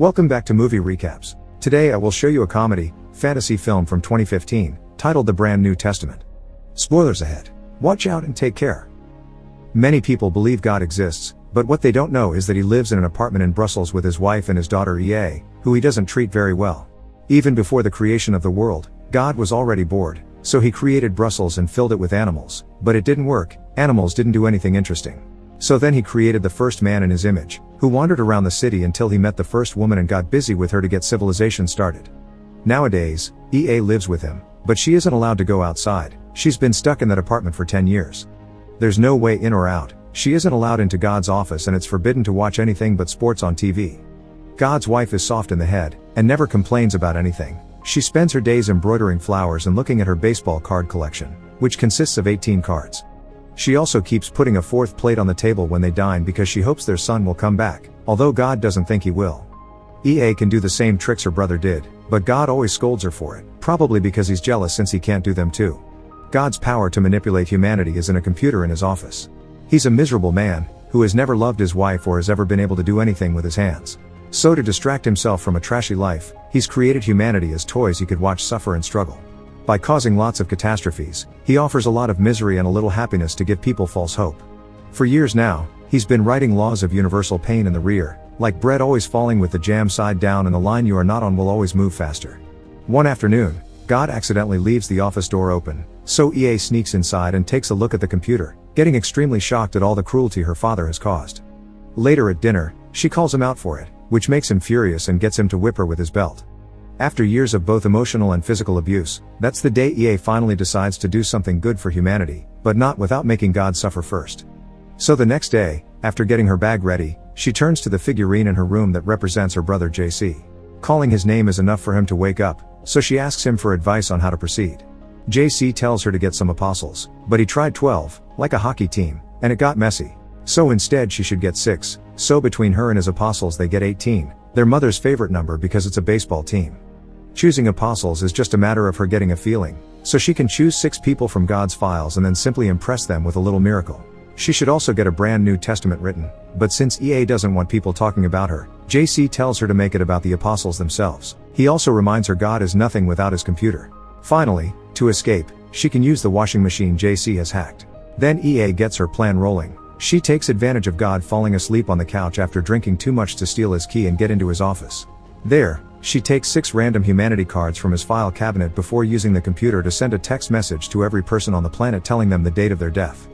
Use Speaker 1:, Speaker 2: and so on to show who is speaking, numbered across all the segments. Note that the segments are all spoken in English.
Speaker 1: Welcome back to Movie Recaps. Today I will show you a comedy, fantasy film from 2015, titled The Brand New Testament. Spoilers ahead. Watch out and take care. Many people believe God exists, but what they don't know is that he lives in an apartment in Brussels with his wife and his daughter EA, who he doesn't treat very well. Even before the creation of the world, God was already bored, so he created Brussels and filled it with animals, but it didn't work. Animals didn't do anything interesting. So then he created the first man in his image, who wandered around the city until he met the first woman and got busy with her to get civilization started. Nowadays, EA lives with him, but she isn't allowed to go outside. She's been stuck in that apartment for 10 years. There's no way in or out. She isn't allowed into God's office and it's forbidden to watch anything but sports on TV. God's wife is soft in the head, and never complains about anything. She spends her days embroidering flowers and looking at her baseball card collection, which consists of 18 cards. She also keeps putting a fourth plate on the table when they dine because she hopes their son will come back, although God doesn't think he will. EA can do the same tricks her brother did, but God always scolds her for it, probably because he's jealous since he can't do them too. God's power to manipulate humanity is in a computer in his office. He's a miserable man, who has never loved his wife or has ever been able to do anything with his hands. So to distract himself from a trashy life, he's created humanity as toys he could watch suffer and struggle. By causing lots of catastrophes, he offers a lot of misery and a little happiness to give people false hope. For years now, he's been writing laws of universal pain in the rear, like bread always falling with the jam side down and the line you are not on will always move faster. One afternoon, God accidentally leaves the office door open, so EA sneaks inside and takes a look at the computer, getting extremely shocked at all the cruelty her father has caused. Later at dinner, she calls him out for it, which makes him furious and gets him to whip her with his belt. After years of both emotional and physical abuse, that's the day EA finally decides to do something good for humanity, but not without making God suffer first. So the next day, after getting her bag ready, she turns to the figurine in her room that represents her brother JC. Calling his name is enough for him to wake up, so she asks him for advice on how to proceed. JC tells her to get some apostles, but he tried 12, like a hockey team, and it got messy. So instead she should get 6, so between her and his apostles they get 18, their mother's favorite number because it's a baseball team. Choosing apostles is just a matter of her getting a feeling, so she can choose 6 people from God's files and then simply impress them with a little miracle. She should also get a brand new testament written, but since EA doesn't want people talking about her, JC tells her to make it about the apostles themselves. He also reminds her God is nothing without his computer. Finally, to escape, she can use the washing machine JC has hacked. Then EA gets her plan rolling. She takes advantage of God falling asleep on the couch after drinking too much to steal his key and get into his office. There, she takes 6 random humanity cards from his file cabinet before using the computer to send a text message to every person on the planet telling them the date of their death.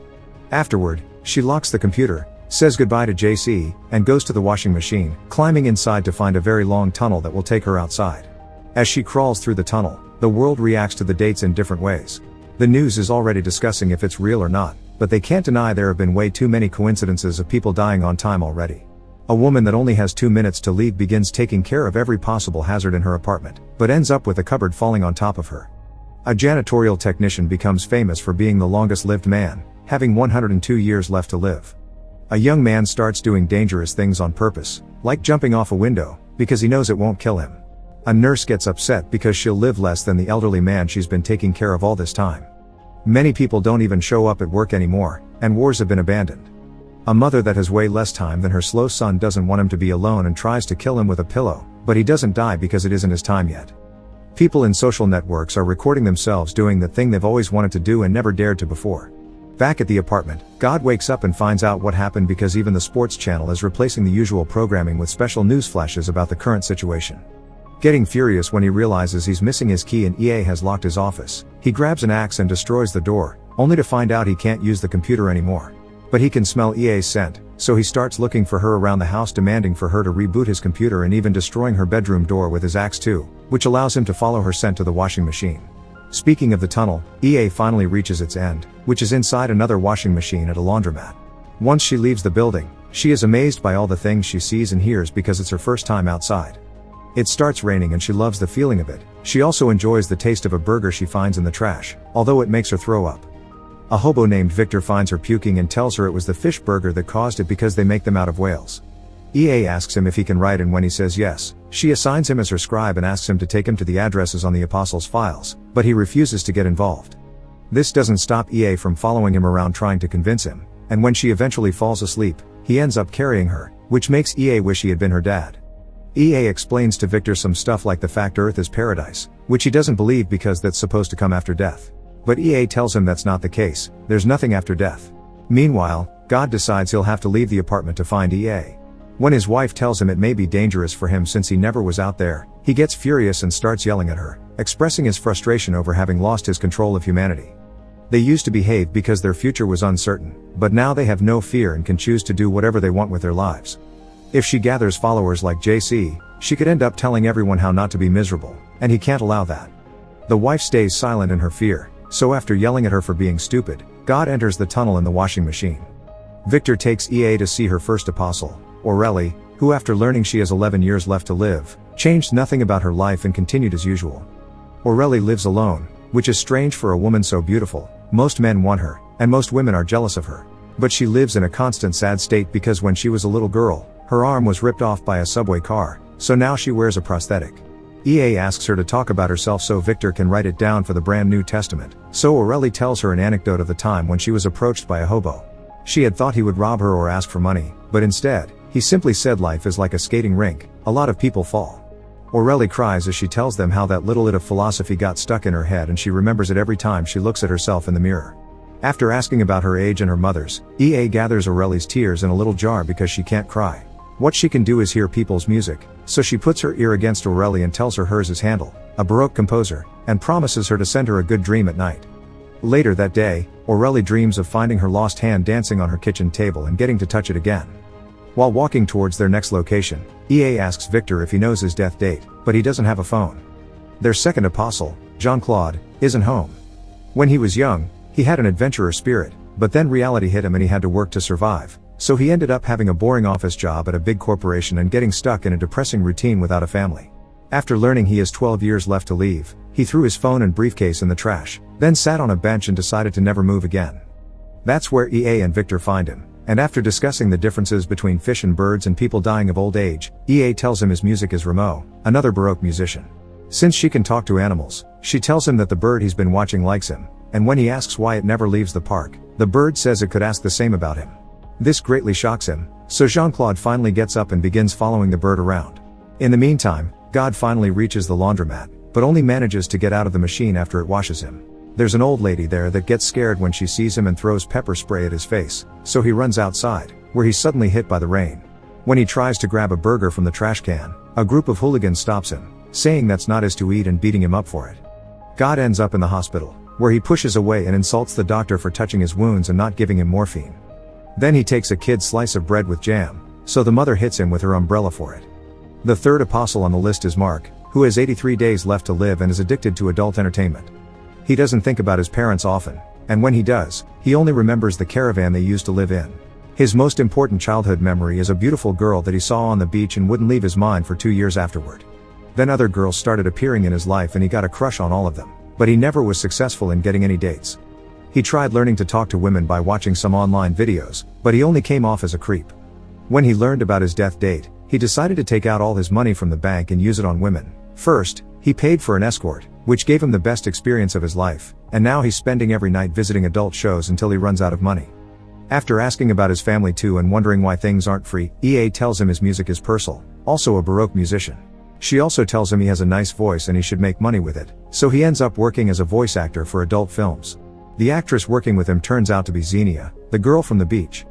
Speaker 1: Afterward, she locks the computer, says goodbye to JC, and goes to the washing machine, climbing inside to find a very long tunnel that will take her outside. As she crawls through the tunnel, the world reacts to the dates in different ways. The news is already discussing if it's real or not, but they can't deny there have been way too many coincidences of people dying on time already. A woman that only has 2 minutes to leave begins taking care of every possible hazard in her apartment, but ends up with a cupboard falling on top of her. A janitorial technician becomes famous for being the longest-lived man, having 102 years left to live. A young man starts doing dangerous things on purpose, like jumping off a window, because he knows it won't kill him. A nurse gets upset because she'll live less than the elderly man she's been taking care of all this time. Many people don't even show up at work anymore, and wars have been abandoned. A mother that has way less time than her slow son doesn't want him to be alone and tries to kill him with a pillow, but he doesn't die because it isn't his time yet. People in social networks are recording themselves doing the thing they've always wanted to do and never dared to before. Back at the apartment, God wakes up and finds out what happened because even the sports channel is replacing the usual programming with special news flashes about the current situation. Getting furious when he realizes he's missing his key and EA has locked his office, he grabs an axe and destroys the door, only to find out he can't use the computer anymore. But he can smell EA's scent, so he starts looking for her around the house, demanding for her to reboot his computer and even destroying her bedroom door with his axe too, which allows him to follow her scent to the washing machine. Speaking of the tunnel, EA finally reaches its end, which is inside another washing machine at a laundromat. Once she leaves the building, she is amazed by all the things she sees and hears because it's her first time outside. It starts raining and she loves the feeling of it. She also enjoys the taste of a burger she finds in the trash, although it makes her throw up. A hobo named Victor finds her puking and tells her it was the fish burger that caused it because they make them out of whales. EA asks him if he can write, and when he says yes, she assigns him as her scribe and asks him to take him to the addresses on the apostles' files, but he refuses to get involved. This doesn't stop EA from following him around trying to convince him, and when she eventually falls asleep, he ends up carrying her, which makes EA wish he had been her dad. EA explains to Victor some stuff like the fact Earth is paradise, which he doesn't believe because that's supposed to come after death. But EA tells him that's not the case, there's nothing after death. Meanwhile, God decides he'll have to leave the apartment to find EA. When his wife tells him it may be dangerous for him since he never was out there, he gets furious and starts yelling at her, expressing his frustration over having lost his control of humanity. They used to behave because their future was uncertain, but now they have no fear and can choose to do whatever they want with their lives. If she gathers followers like JC, she could end up telling everyone how not to be miserable, and he can't allow that. The wife stays silent in her fear, so after yelling at her for being stupid, God enters the tunnel in the washing machine. Victor takes EA to see her first apostle, Aurelie, who after learning she has 11 years left to live, changed nothing about her life and continued as usual. Aurelie lives alone, which is strange for a woman so beautiful. Most men want her, and most women are jealous of her. But she lives in a constant sad state because when she was a little girl, her arm was ripped off by a subway car, so now she wears a prosthetic. EA asks her to talk about herself so Victor can write it down for the brand New Testament, so Aurelie tells her an anecdote of the time when she was approached by a hobo. She had thought he would rob her or ask for money, but instead, he simply said life is like a skating rink, a lot of people fall. Aurelie cries as she tells them how that little bit of philosophy got stuck in her head and she remembers it every time she looks at herself in the mirror. After asking about her age and her mother's, EA gathers Aurelie's tears in a little jar because she can't cry. What she can do is hear people's music, so she puts her ear against Aurelie and tells her hers is Handel, a Baroque composer, and promises her to send her a good dream at night. Later that day, Aurelie dreams of finding her lost hand dancing on her kitchen table and getting to touch it again. While walking towards their next location, EA asks Victor if he knows his death date, but he doesn't have a phone. Their second apostle, Jean-Claude, isn't home. When he was young, he had an adventurer spirit, but then reality hit him and he had to work to survive, so he ended up having a boring office job at a big corporation and getting stuck in a depressing routine without a family. After learning he has 12 years left to leave, he threw his phone and briefcase in the trash, then sat on a bench and decided to never move again. That's where EA and Victor find him. And after discussing the differences between fish and birds and people dying of old age, EA tells him his music is Rameau, another Baroque musician. Since she can talk to animals, she tells him that the bird he's been watching likes him, and when he asks why it never leaves the park, the bird says it could ask the same about him. This greatly shocks him, so Jean-Claude finally gets up and begins following the bird around. In the meantime, God finally reaches the laundromat, but only manages to get out of the machine after it washes him. There's an old lady there that gets scared when she sees him and throws pepper spray at his face, so he runs outside, where he's suddenly hit by the rain. When he tries to grab a burger from the trash can, a group of hooligans stops him, saying that's not his to eat and beating him up for it. God ends up in the hospital, where he pushes away and insults the doctor for touching his wounds and not giving him morphine. Then he takes a kid's slice of bread with jam, so the mother hits him with her umbrella for it. The third apostle on the list is Mark, who has 83 days left to live and is addicted to adult entertainment. He doesn't think about his parents often, and when he does, he only remembers the caravan they used to live in. His most important childhood memory is a beautiful girl that he saw on the beach and wouldn't leave his mind for 2 years afterward. Then other girls started appearing in his life and he got a crush on all of them, but he never was successful in getting any dates. He tried learning to talk to women by watching some online videos, but he only came off as a creep. When he learned about his death date, he decided to take out all his money from the bank and use it on women. First, he paid for an escort, which gave him the best experience of his life, and now he's spending every night visiting adult shows until he runs out of money. After asking about his family too and wondering why things aren't free, EA tells him his music is Purcell, also a Baroque musician. She also tells him he has a nice voice and he should make money with it, so he ends up working as a voice actor for adult films. The actress working with him turns out to be Xenia, the girl from the beach.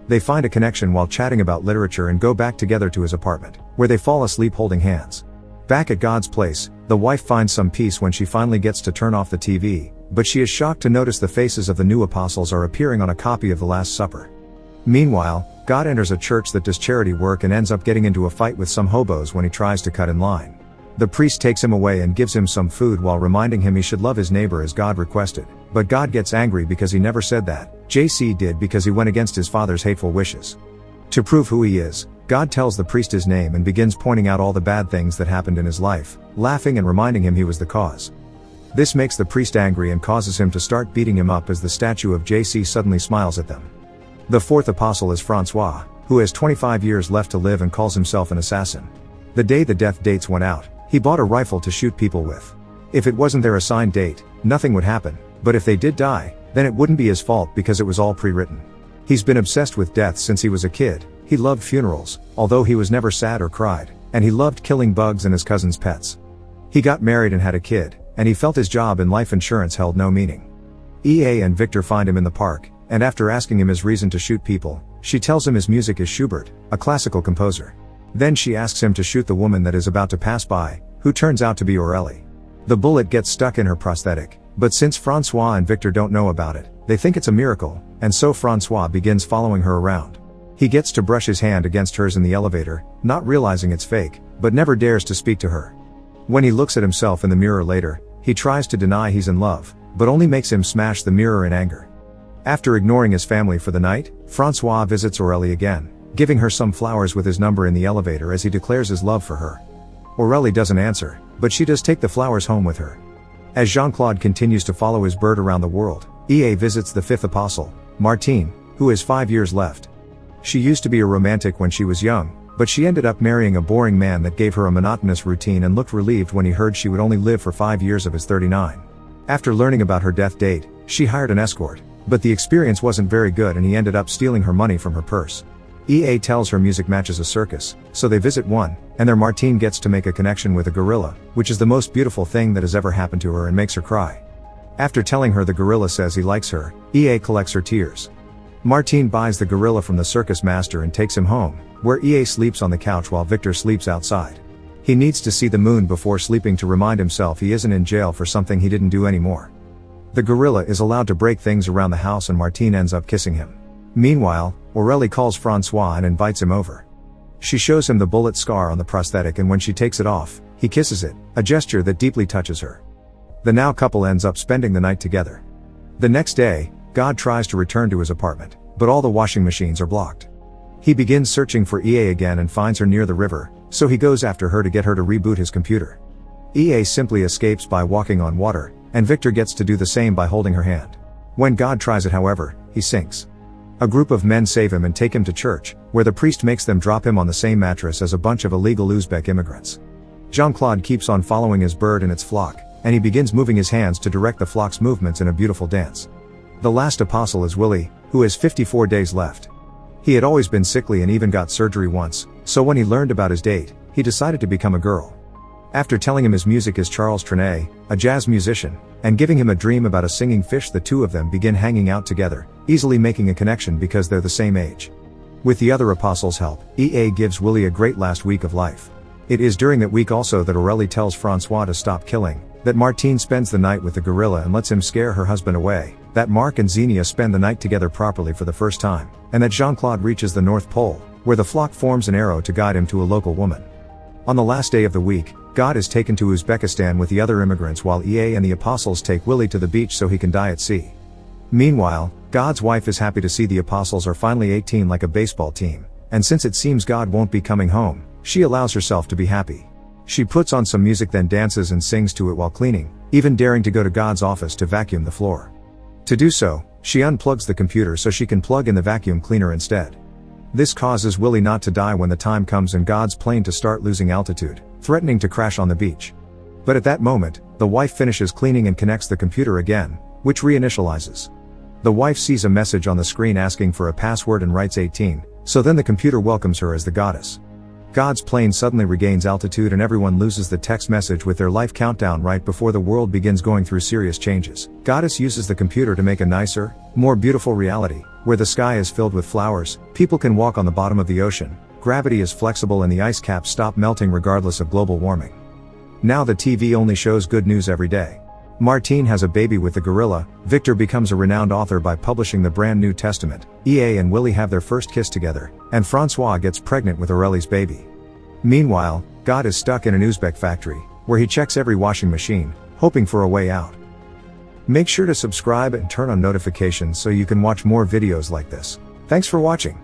Speaker 1: They find a connection while chatting about literature and go back together to his apartment, where they fall asleep holding hands. Back at God's place, the wife finds some peace when she finally gets to turn off the TV, but she is shocked to notice the faces of the new apostles are appearing on a copy of the Last Supper. Meanwhile, God enters a church that does charity work and ends up getting into a fight with some hobos when he tries to cut in line. The priest takes him away and gives him some food while reminding him he should love his neighbor as God requested, but God gets angry because he never said that. JC did because he went against his father's hateful wishes. To prove who he is, God tells the priest his name and begins pointing out all the bad things that happened in his life, laughing and reminding him he was the cause. This makes the priest angry and causes him to start beating him up as the statue of JC suddenly smiles at them. The fourth apostle is Francois, who has 25 years left to live and calls himself an assassin. The day the death dates went out, he bought a rifle to shoot people with. If it wasn't their assigned date, nothing would happen, but if they did die, then it wouldn't be his fault because it was all pre-written. He's been obsessed with death since he was a kid. He loved funerals, although he was never sad or cried. and he loved killing bugs and his cousin's pets. He got married and had a kid, and he felt his job in life insurance held no meaning. EA and Victor find him in the park, and after asking him his reason to shoot people, she tells him his music is Schubert, a classical composer. Then she asks him to shoot the woman that is about to pass by, who turns out to be Aurélie. The bullet gets stuck in her prosthetic, but since Francois and Victor don't know about it, they think it's a miracle, and so Francois begins following her around. He gets to brush his hand against hers in the elevator, not realizing it's fake, but never dares to speak to her. When he looks at himself in the mirror later, he tries to deny he's in love, but only makes him smash the mirror in anger. After ignoring his family for the night, Francois visits Aurélie again, giving her some flowers with his number in the elevator as he declares his love for her. Aurélie doesn't answer, but she does take the flowers home with her. As Jean-Claude continues to follow his bird around the world, EA visits the fifth apostle, Martine, who has 5 years left. She used to be a romantic when she was young, but she ended up marrying a boring man that gave her a monotonous routine and looked relieved when he heard she would only live for 5 years of his 39. After learning about her death date, she hired an escort, but the experience wasn't very good and he ended up stealing her money from her purse. EA tells her music matches a circus, so they visit one, and there Martine gets to make a connection with a gorilla, which is the most beautiful thing that has ever happened to her and makes her cry. After telling her the gorilla says he likes her, EA collects her tears. Martine buys the gorilla from the circus master and takes him home, where EA sleeps on the couch while Victor sleeps outside. He needs to see the moon before sleeping to remind himself he isn't in jail for something he didn't do anymore. The gorilla is allowed to break things around the house and Martine ends up kissing him. Meanwhile, Aurélie calls Francois and invites him over. She shows him the bullet scar on the prosthetic and when she takes it off, he kisses it, a gesture that deeply touches her. The now couple ends up spending the night together. The next day, God tries to return to his apartment, but all the washing machines are blocked. He begins searching for EA again and finds her near the river, so he goes after her to get her to reboot his computer. EA simply escapes by walking on water, and Victor gets to do the same by holding her hand. When God tries it however, he sinks. A group of men save him and take him to church, where the priest makes them drop him on the same mattress as a bunch of illegal Uzbek immigrants. Jean-Claude keeps on following his bird and its flock, and he begins moving his hands to direct the flock's movements in a beautiful dance. The last apostle is Willie, who has 54 days left. He had always been sickly and even got surgery once, so when he learned about his date, he decided to become a girl. After telling him his music is Charles Trenet, a jazz musician, and giving him a dream about a singing fish, the two of them begin hanging out together, easily making a connection because they're the same age. With the other apostles' help, EA gives Willie a great last week of life. It is during that week also that Aurélie tells Francois to stop killing, that Martine spends the night with the gorilla and lets him scare her husband away, that Marc and Xenia spend the night together properly for the first time, and that Jean-Claude reaches the North Pole, where the flock forms an arrow to guide him to a local woman. On the last day of the week, God is taken to Uzbekistan with the other immigrants while EA and the apostles take Willie to the beach so he can die at sea. Meanwhile, God's wife is happy to see the apostles are finally 18 like a baseball team, and since it seems God won't be coming home, she allows herself to be happy. She puts on some music then dances and sings to it while cleaning, even daring to go to God's office to vacuum the floor. To do so, she unplugs the computer so she can plug in the vacuum cleaner instead. This causes Willie not to die when the time comes and God's plane to start losing altitude, threatening to crash on the beach. But at that moment, the wife finishes cleaning and connects the computer again, which reinitializes. The wife sees a message on the screen asking for a password and writes 18, so then the computer welcomes her as the goddess. God's plane suddenly regains altitude and everyone loses the text message with their life countdown right before the world begins going through serious changes. Goddess uses the computer to make a nicer, more beautiful reality, where the sky is filled with flowers, people can walk on the bottom of the ocean, gravity is flexible and the ice caps stop melting regardless of global warming. Now the TV only shows good news every day. Martine has a baby with the gorilla, Victor becomes a renowned author by publishing the Brand New Testament, EA and Willie have their first kiss together, and Francois gets pregnant with Aurélie's baby. Meanwhile, God is stuck in an Uzbek factory, where he checks every washing machine, hoping for a way out. Make sure to subscribe and turn on notifications so you can watch more videos like this. Thanks for watching.